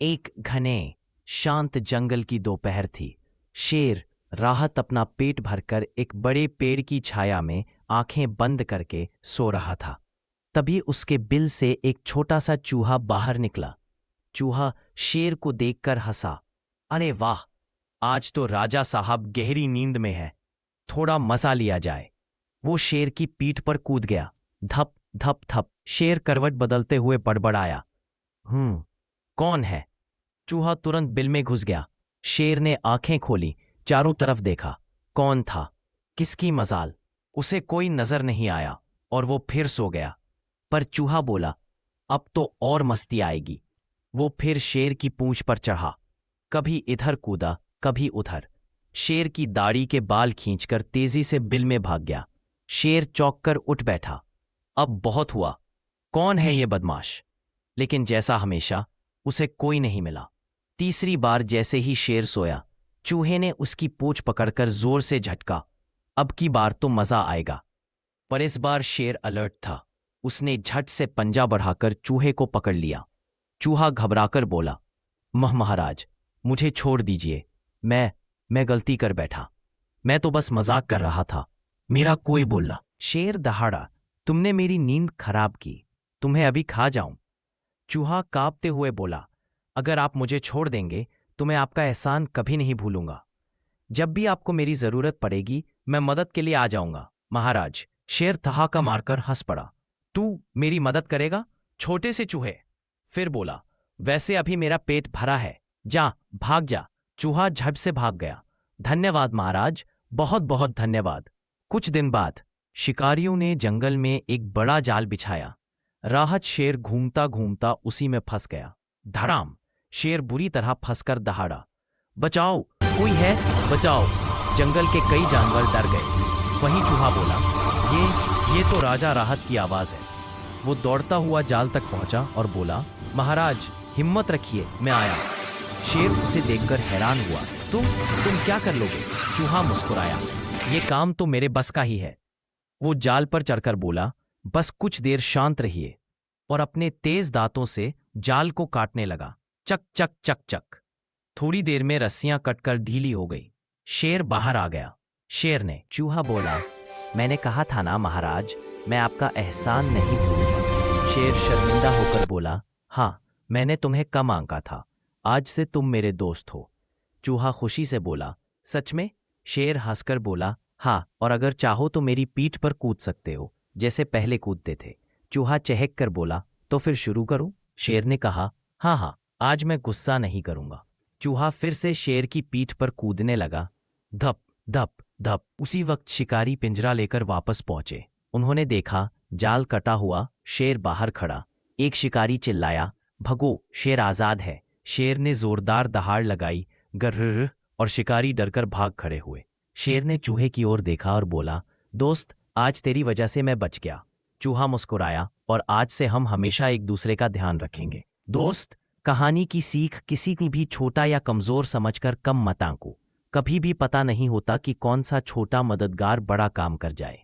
एक घने शांत जंगल की दोपहर थी। शेर राहत अपना पेट भरकर एक बड़े पेड़ की छाया में आंखें बंद करके सो रहा था। तभी उसके बिल से एक छोटा सा चूहा बाहर निकला। चूहा शेर को देखकर हंसा। अरे वाह, आज तो राजा साहब गहरी नींद में है, थोड़ा मजा लिया जाए। वो शेर की पीठ पर कूद गया। धप धप धप। शेर करवट बदलते हुए बड़बड़ाया, कौन है? चूहा तुरंत बिल में घुस गया। शेर ने आंखें खोली, चारों तरफ देखा। कौन था? किसकी मजाल? उसे कोई नजर नहीं आया और वो फिर सो गया। पर चूहा बोला, अब तो और मस्ती आएगी। वो फिर शेर की पूंछ पर चढ़ा, कभी इधर कूदा कभी उधर। शेर की दाढ़ी के बाल खींचकर तेजी से बिल में भाग गया। शेर चौंक कर उठ बैठा। अब बहुत हुआ, कौन है ये बदमाश? लेकिन जैसा हमेशा, उसे कोई नहीं मिला। तीसरी बार जैसे ही शेर सोया, चूहे ने उसकी पूंछ पकड़कर जोर से झटका। अब की बार तो मजा आएगा। पर इस बार शेर अलर्ट था। उसने झट से पंजा बढ़ाकर चूहे को पकड़ लिया। चूहा घबराकर बोला, महाराज, मुझे छोड़ दीजिए। मैं गलती कर बैठा। मैं तो बस मजाक कर रहा था, मेरा कोई बोला। शेर दहाड़ा, तुमने मेरी नींद खराब की, तुम्हें अभी खा जाऊं। चूहा कांपते हुए बोला, अगर आप मुझे छोड़ देंगे तो मैं आपका एहसान कभी नहीं भूलूंगा। जब भी आपको मेरी जरूरत पड़ेगी मैं मदद के लिए आ जाऊंगा। महाराज, शेर ठहाका मारकर हंस पड़ा। तू मेरी मदद करेगा, छोटे से चूहे? फिर बोला, वैसे अभी मेरा पेट भरा है, जा भाग जा। चूहा झट से भाग गया। धन्यवाद महाराज, बहुत बहुत धन्यवाद। कुछ दिन बाद शिकारियों ने जंगल में एक बड़ा जाल बिछाया। राहत शेर घूमता घूमता उसी में फंस गया। धड़ाम। शेर बुरी तरह फंसकर दहाड़ा। बचाओ, कोई है, बचाओ। जंगल के कई जानवर डर गए। वहीं चूहा बोला, ये तो राजा राहत की आवाज है। वो दौड़ता हुआ जाल तक पहुंचा और बोला, महाराज हिम्मत रखिए, मैं आया। शेर उसे देखकर हैरान हुआ। तुम क्या कर लोगे? चूहा मुस्कुराया, ये काम तो मेरे बस का ही है। वो जाल पर चढ़कर बोला, बस कुछ देर शांत रहिए, और अपने तेज दांतों से जाल को काटने लगा। चक चक चक चक। थोड़ी देर में रस्सियां कटकर ढीली हो गई। शेर बाहर आ गया। शेर ने, चूहा बोला, मैंने कहा था ना महाराज, मैं आपका एहसान नहीं भूलूंगा। शेर शर्मिंदा होकर बोला, हाँ, मैंने तुम्हें कम आंका था, आज से तुम मेरे दोस्त हो। चूहा खुशी से बोला, सच में? शेर हंसकर बोला, हाँ, और अगर चाहो तो मेरी पीठ पर कूद सकते हो, जैसे पहले कूदते थे। चूहा चहक कर बोला, तो फिर शुरू करूं? शेर ने कहा, हाँ हाँ, आज मैं गुस्सा नहीं करूंगा। चूहा फिर से शेर की पीठ पर कूदने लगा। धप धप धप। उसी वक्त शिकारी पिंजरा लेकर वापस पहुंचे। उन्होंने देखा जाल कटा हुआ, शेर बाहर खड़ा। एक शिकारी चिल्लाया, भगो, शेर आजाद है। शेर ने जोरदार दहाड़ लगाई, गर्र, और शिकारी डरकर भाग खड़े हुए। शेर ने चूहे की ओर देखा और बोला, दोस्त, आज तेरी वजह से मैं बच गया। चूहा मुस्कुराया, और आज से हम हमेशा एक दूसरे का ध्यान रखेंगे। दोस्त, कहानी की सीख, किसी की भी छोटा या कमजोर समझकर कम मत आंको। कभी भी पता नहीं होता कि कौन सा छोटा मददगार बड़ा काम कर जाए।